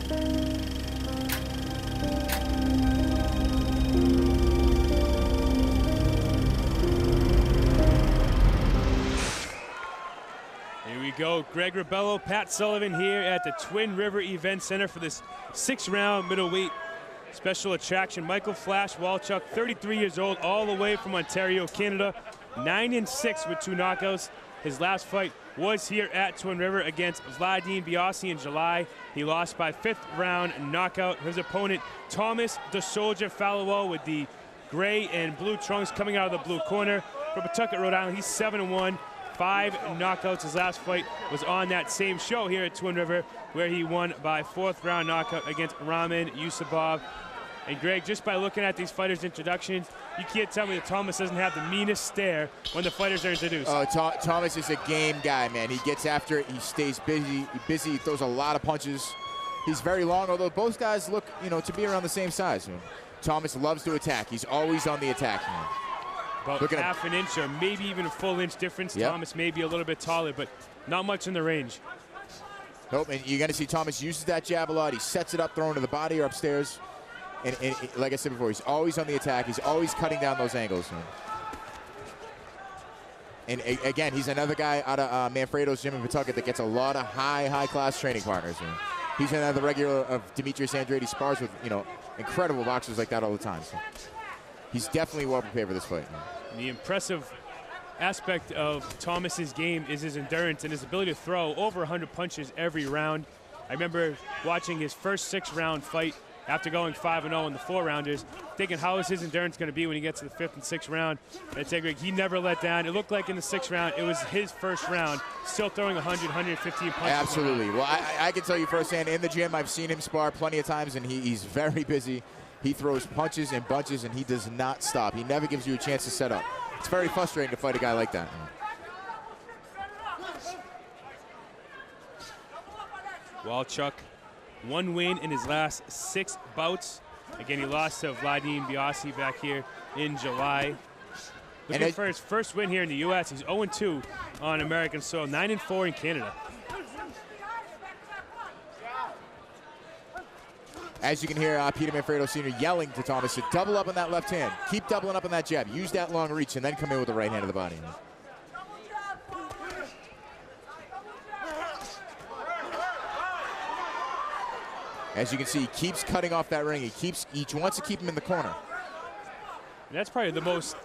Here we go, Greg Rebello, Pat Sullivan here at the Twin River Event Center for this 6th-round middleweight special attraction. Michael Flash Walchuk, 33 years old, all the way from Ontario, Canada, 9-6 with 2 knockouts. His last fight was here at Twin River against Vladimir Biasi in July. He lost by 5th-round knockout. His opponent, Thomas the Soldier FALOWO, with the gray and blue trunks coming out of the blue corner. From Pawtucket, Rhode Island, he's 7-1. 5 knockouts. His last fight was on that same show here at Twin River, where he won by 4th-round knockout against Raman Yusupov. And Greg, just by looking at these fighters' introductions, you can't tell me that Thomas doesn't have the meanest stare when the fighters are introduced. Oh, Thomas is a game guy, man. He gets after it. He stays busy. He throws a lot of punches. He's very long, although both guys look, to be around the same size. Thomas loves to attack. He's always on the attack, man. About half an inch or maybe even a full inch difference. Yep. Thomas may be a little bit taller, but not much in the range. Nope, and you're going to see Thomas uses that jab a lot. He sets it up, throwing to the body or upstairs. And like I said before, he's always on the attack. He's always cutting down those angles. And again, he's another guy out of Manfredo's gym in Pawtucket that gets a lot of high-class training partners. He's another regular of Demetrius Andrade. He spars with, incredible boxers like that all the time. So he's definitely well prepared for this fight. The impressive aspect of Thomas's game is his endurance and his ability to throw over 100 punches every round. I remember watching his first 6th-round fight after going 5-0 in the 4-rounders, thinking how is his endurance going to be when he gets to the 5th and 6th round. And I tell you, Greg, he never let down. It looked like in the 6th round, it was his first round, still throwing 100, 115 punches. Absolutely. Well, I can tell you firsthand, in the gym, I've seen him spar plenty of times, and he's very busy. He throws punches and bunches, and he does not stop. He never gives you a chance to set up. It's very frustrating to fight a guy like that. Walchuk, 1 win in his last 6 bouts. Again, he lost to Vladimir Biasi back here in July. Looking for his first win here in the U.S. He's 0-2 on American soil, 9-4 in Canada. As you can hear, Peter Manfredo Sr. yelling to Thomas to double up on that left hand. Keep doubling up on that jab. Use that long reach and then come in with the right hand of the body. As you can see, he keeps cutting off that ring. He wants to keep him in the corner. And that's probably the most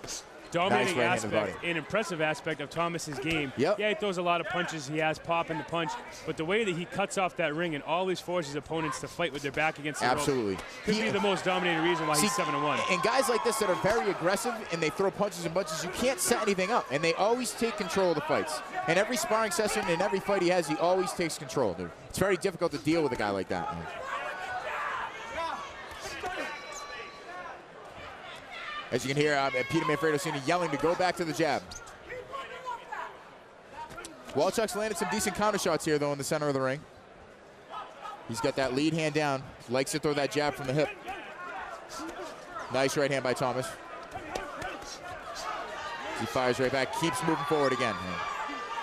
dominating aspect and impressive aspect of Thomas's game. Yep. Yeah, he throws a lot of punches. He has pop in the punch. But the way that he cuts off that ring and always forces opponents to fight with their back against the Absolutely. rope could be the most dominating reason why he's 7-1. And guys like this that are very aggressive and they throw punches and bunches, you can't set anything up. And they always take control of the fights. And every sparring session and every fight he has, he always takes control. It's very difficult to deal with a guy like that. As you can hear, Peter Manfredo Sr. yelling to go back to the jab. Walchuk's landed some decent counter shots here, though, in the center of the ring. He's got that lead hand down. Likes to throw that jab from the hip. Nice right hand by Thomas. He fires right back, keeps moving forward again.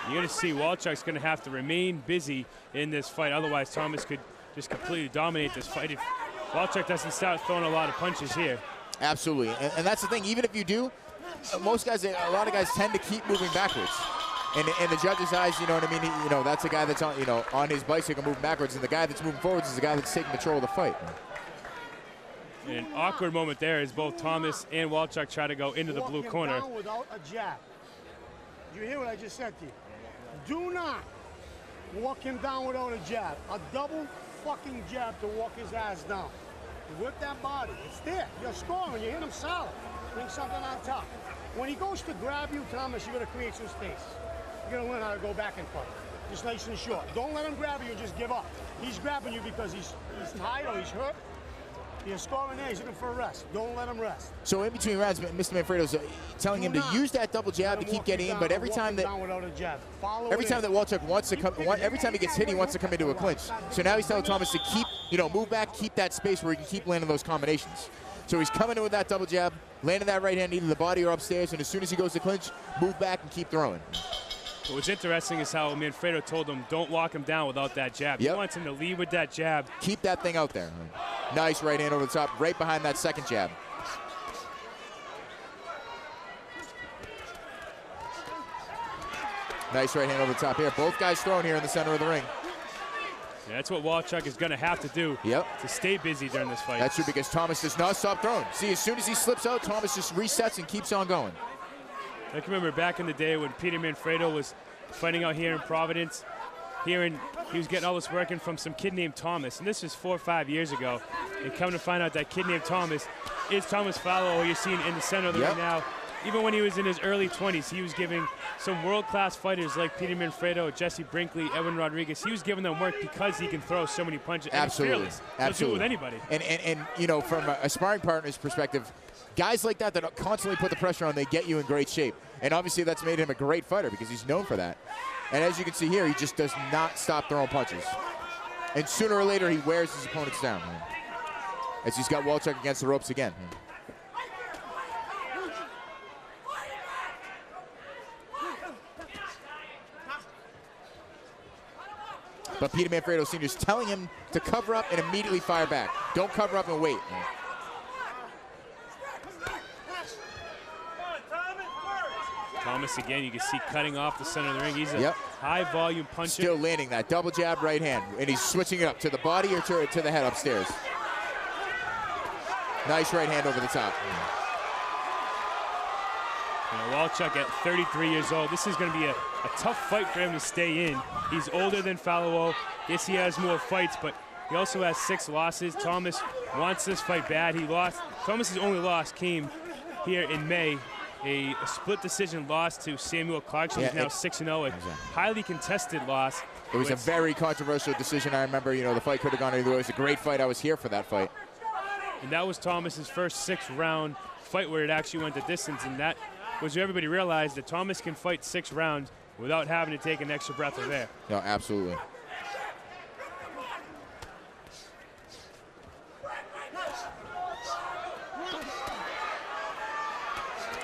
You're going to see Walchuk's going to have to remain busy in this fight. Otherwise, Thomas could just completely dominate this fight if Walchuk doesn't start throwing a lot of punches here. Absolutely, and that's the thing. Even if you do, most guys, a lot of guys tend to keep moving backwards. And in the judge's eyes, you know what I mean? That's a guy that's on, on his bicycle moving backwards, and the guy that's moving forwards is the guy that's taking control of the fight. And an awkward moment there as both Thomas and Walchuk try to go into the blue corner. Down without a jab. You hear what I just said to you? Do not walk him down without a jab. A double fucking jab to walk his ass down. Whip that body. It's there. You're scoring. You hit him solid. Bring something on top. When he goes to grab you, Thomas, you're going to create some space. You're going to learn how to go back and fight. Just nice and short. Don't let him grab you and just give up. He's grabbing you because he's tired or he's hurt. You're scoring there. He's looking for a rest. Don't let him rest. So in between rounds, Mr. Manfredo's telling him to use that double jab to keep getting in, but every time that Walchuk wants to come, every time he gets hit, he wants to come into a clinch. So now he's telling Thomas to keep, move back, keep that space where he can keep landing those combinations. So he's coming in with that double jab, landing that right hand either the body or upstairs, and as soon as he goes to clinch, move back and keep throwing. But what's interesting is how Manfredo told him, don't walk him down without that jab. Yep. He wants him to lead with that jab. Keep that thing out there. Nice right hand over the top, right behind that second jab. Nice right hand over the top here. Both guys throwing here in the center of the ring. Yeah, that's what WALCHUK is going to have to do to stay busy during this fight. That's true, because Thomas does not stop throwing. See, as soon as he slips out, Thomas just resets and keeps on going. I can remember back in the day when Peter Manfredo was fighting out here in Providence. He was getting all this working from some kid named Thomas, and this was 4 or 5 years ago. And come to find out that kid named Thomas is Thomas FALOWO, who you're seeing in the center of the ring now. Even when he was in his early 20s, he was giving some world-class fighters like Peter Manfredo, Jesse Brinkley, Edwin Rodriguez. He was giving them work because he can throw so many punches. Absolutely, absolutely. He'll do it with anybody. And you know, from a sparring partner's perspective, guys like that constantly put the pressure on, they get you in great shape. And obviously that's made him a great fighter because he's known for that. And as you can see here, he just does not stop throwing punches. And sooner or later, he wears his opponents down. As he's got WALCHUK against the ropes again. But Peter Manfredo Sr. is telling him to cover up and immediately fire back. Don't cover up and wait. Thomas again, you can see cutting off the center of the ring. He's a high volume puncher. Still landing that double jab right hand, and he's switching it up to the body or to the head upstairs. Nice right hand over the top. You know, WALCHUK at 33 years old, this is going to be a tough fight for him to stay in. He's older than FALOWO. Yes, he has more fights, but he also has 6 losses. Thomas wants this fight bad. He lost. Thomas's only loss came here in May. A split decision loss to Samuel Clarkson. He's now 6-0. A highly contested loss. It was a very controversial decision. I remember, you know, the fight could have gone either way. It was a great fight. I was here for that fight. And that was Thomas's first 6-round fight where it actually went the distance, and that was where everybody realized that Thomas can fight 6 rounds without having to take an extra breath of air. No, absolutely.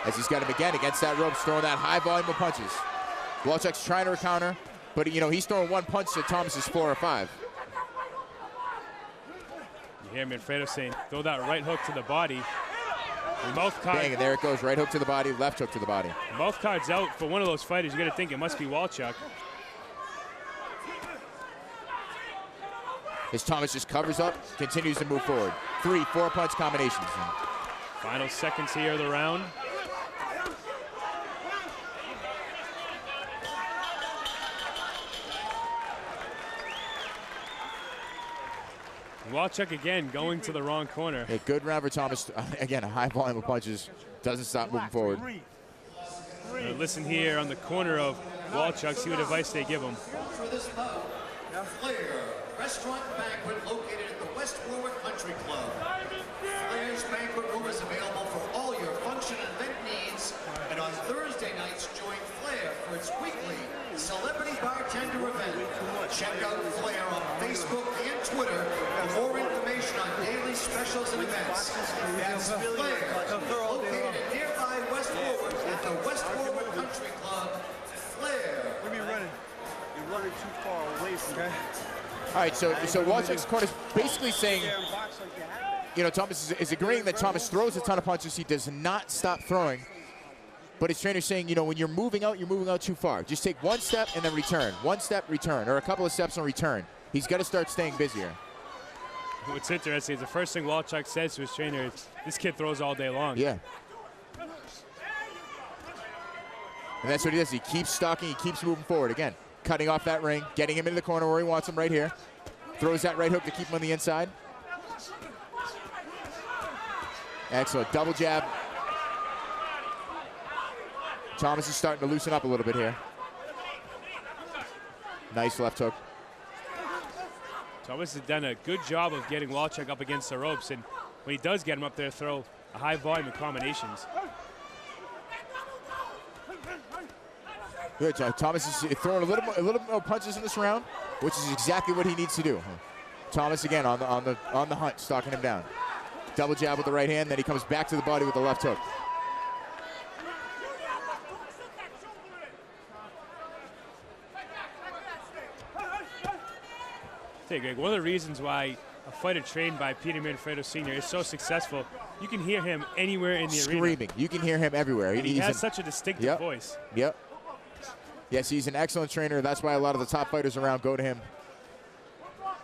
As he's got him again against that ropes, throwing that high volume of punches. WALCHUK's trying to counter, but you know, he's throwing one punch to Thomas's 4 or 5. You hear Manfredo saying, throw that right hook to the body. The mouth guard. Bang, and there it goes. Right hook to the body, left hook to the body. Mouth guard's out for one of those fighters. You got to think it must be WALCHUK. As Thomas just covers up, continues to move forward. 3, 4 punch combinations. Final seconds here of the round. WALCHUK again going to the wrong corner. A good round for Thomas. Again, a high volume of punches. Doesn't stop moving forward. Listen here on the corner of WALCHUK, see what advice they give him. For this bout, Flair Restaurant Banquet located at the West Warwick Country Club. Flair's banquet room is available for all your function and event needs. And on Thursday nights, join Flair for its weekly Celebrity Bartender event. Check out Flair on Facebook and Twitter for more information on daily specials and events. That's Flair, located at nearby West Warwick at the West Warwick Country Club. Flair. What are you running? You're running too far away from me. All right, so WALCHUK's corner is basically saying, you know, Thomas is agreeing that Thomas throws a ton of punches. He does not stop throwing. But his trainer's saying, you know, when you're moving out too far. Just take one step and then return. One step, return. Or a couple of steps and return. He's got to start staying busier. What's interesting is the first thing WALCHUK says to his trainer is, this kid throws all day long. Yeah. And that's what he does. He keeps stalking. He keeps moving forward. Again, cutting off that ring, getting him into the corner where he wants him right here. Throws that right hook to keep him on the inside. Excellent. Double jab. Thomas is starting to loosen up a little bit here. Nice left hook. Thomas has done a good job of getting WALCHUK up against the ropes, and when he does get him up there, throw a high volume of combinations. Good. Thomas is throwing a little more punches in this round, which is exactly what he needs to do. Thomas again on the hunt, stalking him down. Double jab with the right hand, then he comes back to the body with the left hook. Hey, Greg, one of the reasons why a fighter trained by Peter Manfredo Sr. is so successful, you can hear him anywhere in the arena. Screaming. You can hear him everywhere. And he has such a distinctive voice. Yep. Yes, he's an excellent trainer. That's why a lot of the top fighters around go to him.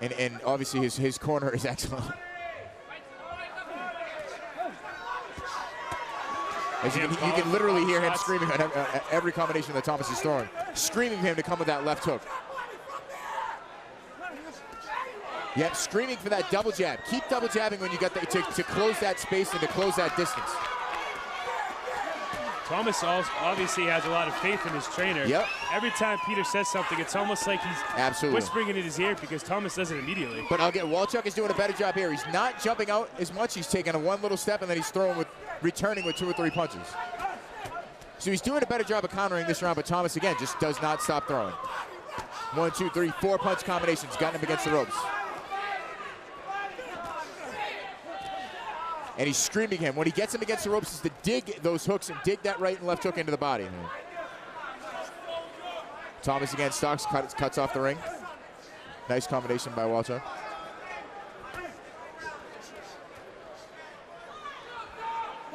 And obviously his corner is excellent. As you can literally hear him screaming on every combination that Thomas is throwing. Screaming for him to come with that left hook. Yep, screaming for that double jab. Keep double jabbing when you get to close that space and to close that distance. Thomas obviously has a lot of faith in his trainer. Yep. Every time Peter says something, it's almost like he's whispering it in his ear because Thomas does it immediately. But WALCHUK is doing a better job here. He's not jumping out as much. He's taking one little step and then he's returning with 2 or 3 punches. So he's doing a better job of countering this round, but Thomas, again, just does not stop throwing. 1, 2, 3, 4 punch combinations, gotten him against the ropes. And he's screaming him. When he gets him against the ropes, is to dig those hooks and dig that right and left hook into the body. Thomas again stalks, cuts off the ring. Nice combination by WALCHUK.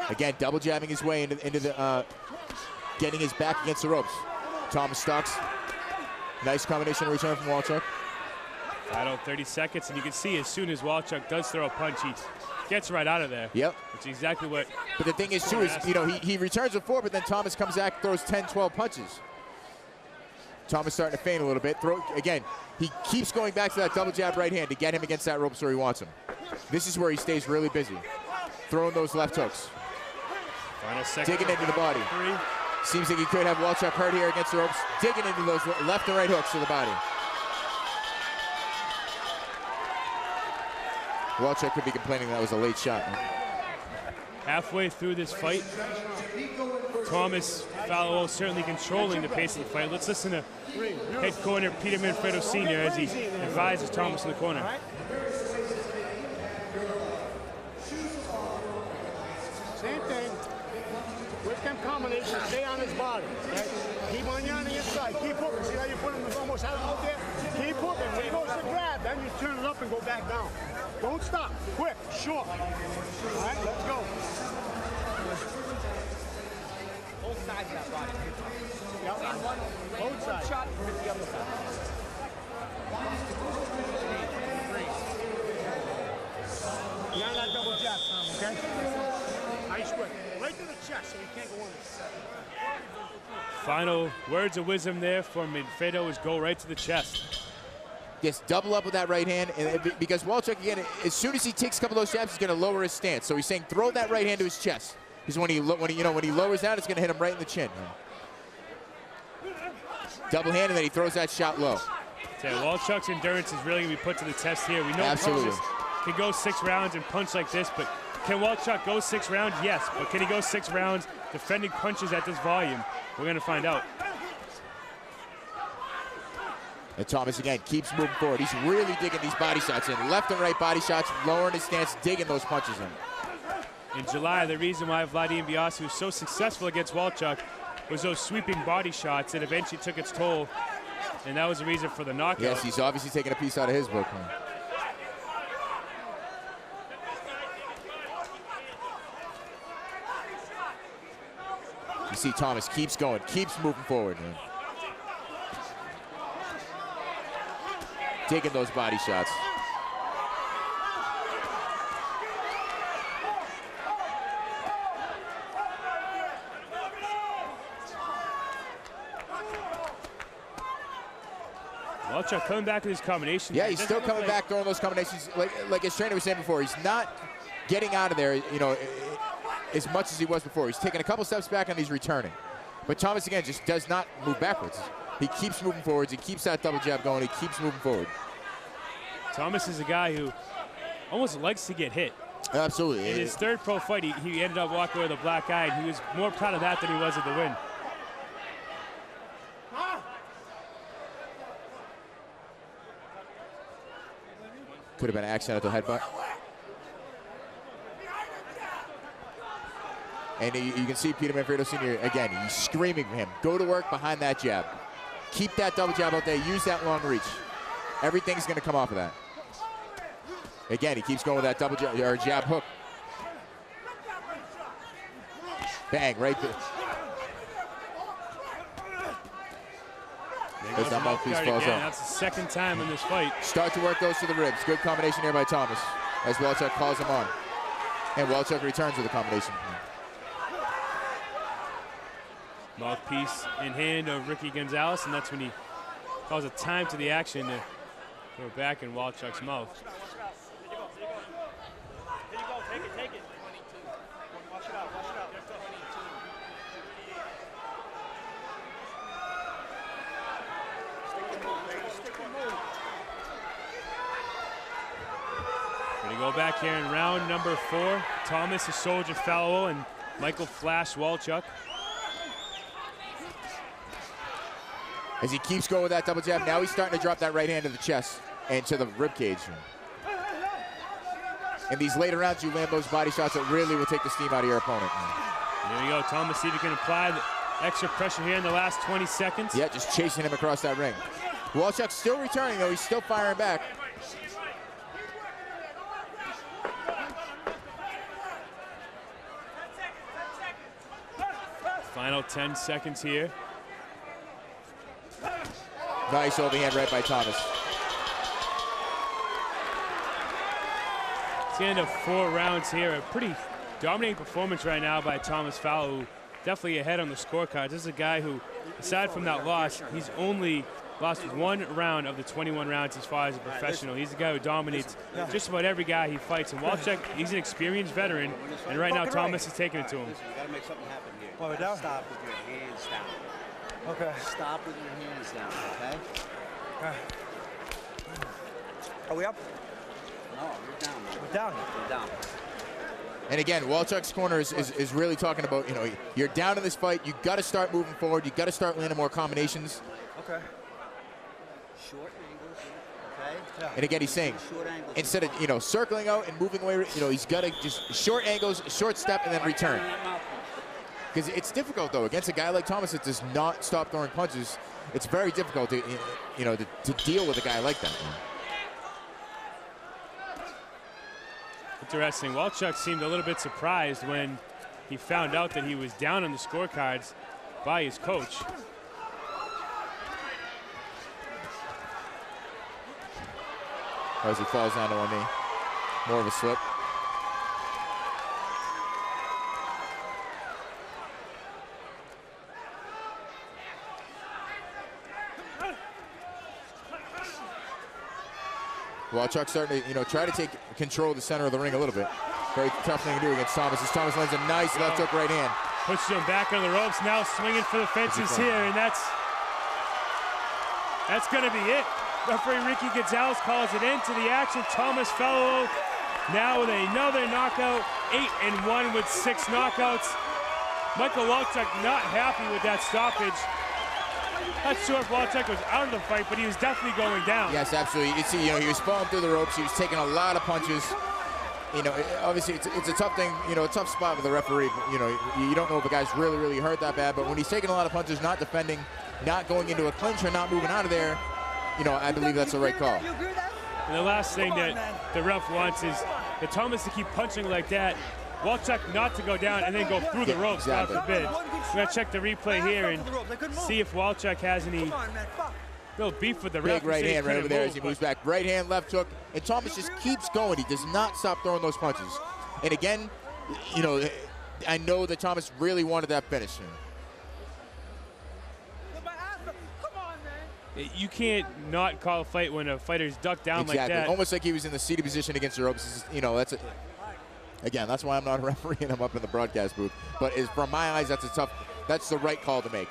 Again, double jabbing his way into the, getting his back against the ropes. Thomas stalks. Nice combination of return from WALCHUK. Final 30 seconds, and you can see as soon as WALCHUK does throw a punch, he gets right out of there. Yep. Which is exactly what. But the thing is, too, is, you know, he returns with 4, but then Thomas comes back, throws 10, 12 punches. Thomas starting to feint a little bit. Again, he keeps going back to that double jab right hand to get him against that ropes where he wants him. This is where he stays really busy. Throwing those left hooks. Final second. Digging into the body. Seems like he could have WALCHUK hurt here against the ropes. Digging into those left and right hooks to the body. WALCHUK could be complaining that was a late shot. Halfway through this fight, Thomas FALOWO certainly controlling the pace of the fight. Let's listen to head corner Peter Manfredo Sr. as he advises Thomas in the corner. Same thing. With them combinations, stay on his body. Okay? Keep on your inside. Keep hooking. See how you put him almost out out there? Keep hooking. When he goes to grab, then you turn it up and go back down. Don't stop. Quick, short. All right, let's go. Both sides of that body. Yep. Both sides. Shot with the other side. Beyond that double jab, okay? Nice quick. Right to the chest so he can't go under. Final words of wisdom there for Manfredo is go right to the chest. Yes, double up with that right hand, and because WALCHUK, again, as soon as he takes a couple of those jabs, he's going to lower his stance. So he's saying throw that right hand to his chest. Because when he lowers down, it's going to hit him right in the chin. Double hand, and then he throws that shot low. WALCHUK's endurance is really going to be put to the test here. We know Absolutely. Thomas can go 6 rounds and punch like this, but can WALCHUK go 6 rounds? Yes, but can he go 6 rounds defending punches at this volume? We're going to find out. And Thomas, again, keeps moving forward. He's really digging these body shots in. Left and right body shots, lowering his stance, digging those punches in. In July, the reason why Vladimir Biasi was so successful against WALCHUK was those sweeping body shots that eventually took its toll, and that was the reason for the knockout. Yes, he's obviously taking a piece out of his book. You see Thomas keeps going, keeps moving forward. Man. Taking those body shots. WALCHUK coming back with his combinations. Yeah, he's still coming back throwing those combinations. Like his trainer was saying before, he's not getting out of there, you know, as much as he was before. He's taking a couple steps back and he's returning. But Thomas, again, just does not move backwards. He keeps moving forwards. He keeps that double jab going. He keeps moving forward. Thomas is a guy who almost likes to get hit. Absolutely. In his third pro fight, he ended up walking away with a black eye, and he was more proud of that than he was of the win. Could have been an accidental headbutt. And you can see Peter Manfredo Sr. again, he's screaming for him. Go to work behind that jab. Keep that double jab out there. Use that long reach. Everything's going to come off of that. Again, he keeps going with that double jab, or jab hook. Bang, right there. As that mouthpiece falls out. That's the second time in this fight. Start to work those to the ribs. Good combination here by Thomas as WALCHUK calls him on. And WALCHUK returns with a combination. Mouthpiece in hand of Ricky Gonzalez, and that's when he calls a time to the action to go back in WALCHUK's mouth. Here you go, take it. 22. Watch it out. 22. Stick and move. Ready to go back here in round number 4. Thomas, the Soldier Fallowo, and Michael Flash WALCHUK. As he keeps going with that double jab, now he's starting to drop that right hand to the chest and to the rib cage. In these later rounds, you land those body shots that really will take the steam out of your opponent. There you go, Thomas, see if he can apply the extra pressure here in the last 20 seconds. Yeah, just chasing him across that ring. WALCHUK still returning, though. He's still firing back. Final 10 seconds here. Nice overhand right by Thomas. It's the end of 4 rounds here. A pretty dominating performance right now by Thomas Fallowo, who definitely ahead on the scorecards. This is a guy who, aside from that loss, he's only lost 1 round of the 21 rounds as far as a professional. He's the guy who dominates just about every guy he fights. And WALCHUK, he's an experienced veteran, and right now Thomas is taking it to him. You gotta make something happen here. Well, we're down. Stop with your hands down. Okay. Stop with your hands down, okay? Are we up? No, you're down, man. We're down. You're down. And again, WALCHUK's corner is really talking about, you know, you're down in this fight. You got to start moving forward. You got to start landing more combinations. Okay. Short angles, okay? Yeah. And again, he's saying, Short angles. instead of, you know, circling out and moving away, you know, he's got to just short angles, short step, and then return. Because it's difficult, though. Against a guy like Thomas that does not stop throwing punches, it's very difficult to, you know, to deal with a guy like that. Interesting. WALCHUK seemed a little bit surprised when he found out that he was down on the scorecards by his coach. As he falls down to one knee. More of a slip. WALCHUK starting to, you know, try to take control of the center of the ring a little bit. Very tough thing to do against Thomas, as Thomas lands a nice left hook right hand. Pushes him back on the ropes, now swinging for the fences here, and that's going to be it. Referee Ricky Gonzalez calls it into the action. Thomas Fallowo now with another knockout, 8-1 with 6 knockouts. Michael WALCHUK not happy with that stoppage. Not sure if WALCHUK was out of the fight, but he was definitely going down. Yes, absolutely. You see, you know, he was falling through the ropes. He was taking a lot of punches. You know, obviously it's a tough thing, you know, a tough spot with the referee. You know, you don't know if a guy's really hurt that bad, but when he's taking a lot of punches, not defending, not going into a clinch or not moving out of there, you know, I believe that's the right call. And the last thing that the ref wants is the Thomas to keep punching like that. WALCHUK not to go down and then go through the ropes, exactly. God forbid. We're going to check the replay here and see if WALCHUK has any little beef with the ref. Big right hand right over there as he moves back. Right hand, left hook, and Thomas just keeps going. He does not stop throwing those punches. And again, you know, I know that Thomas really wanted that finish. You can't not call a fight when a fighter's ducked down like that. Almost like he was in the seated position against the ropes. You know, that's again, that's why I'm not a referee and I'm up in the broadcast booth. But from my eyes, that's the right call to make.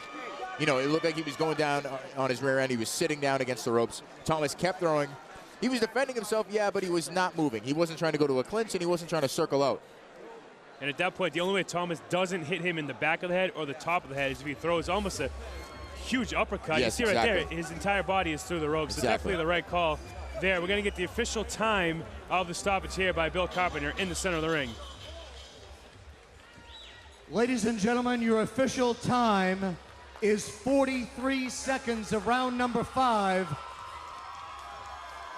You know, it looked like he was going down on his rear end. He was sitting down against the ropes. Thomas kept throwing. He was defending himself, yeah, but he was not moving. He wasn't trying to go to a clinch, and he wasn't trying to circle out. And at that point, the only way Thomas doesn't hit him in the back of the head or the top of the head is if he throws almost a huge uppercut. Yes, you see exactly. right there, his entire body is through the ropes. Exactly. So definitely the right call there. We're going to get the official time of the stoppage here by Bill Carpenter in the center of the ring. Ladies and gentlemen, your official time is 43 seconds of round number 5.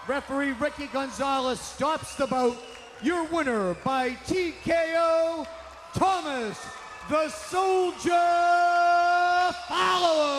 Referee Ricky Gonzalez stops the bout. Your winner by TKO, Thomas the Soldier FALOWO.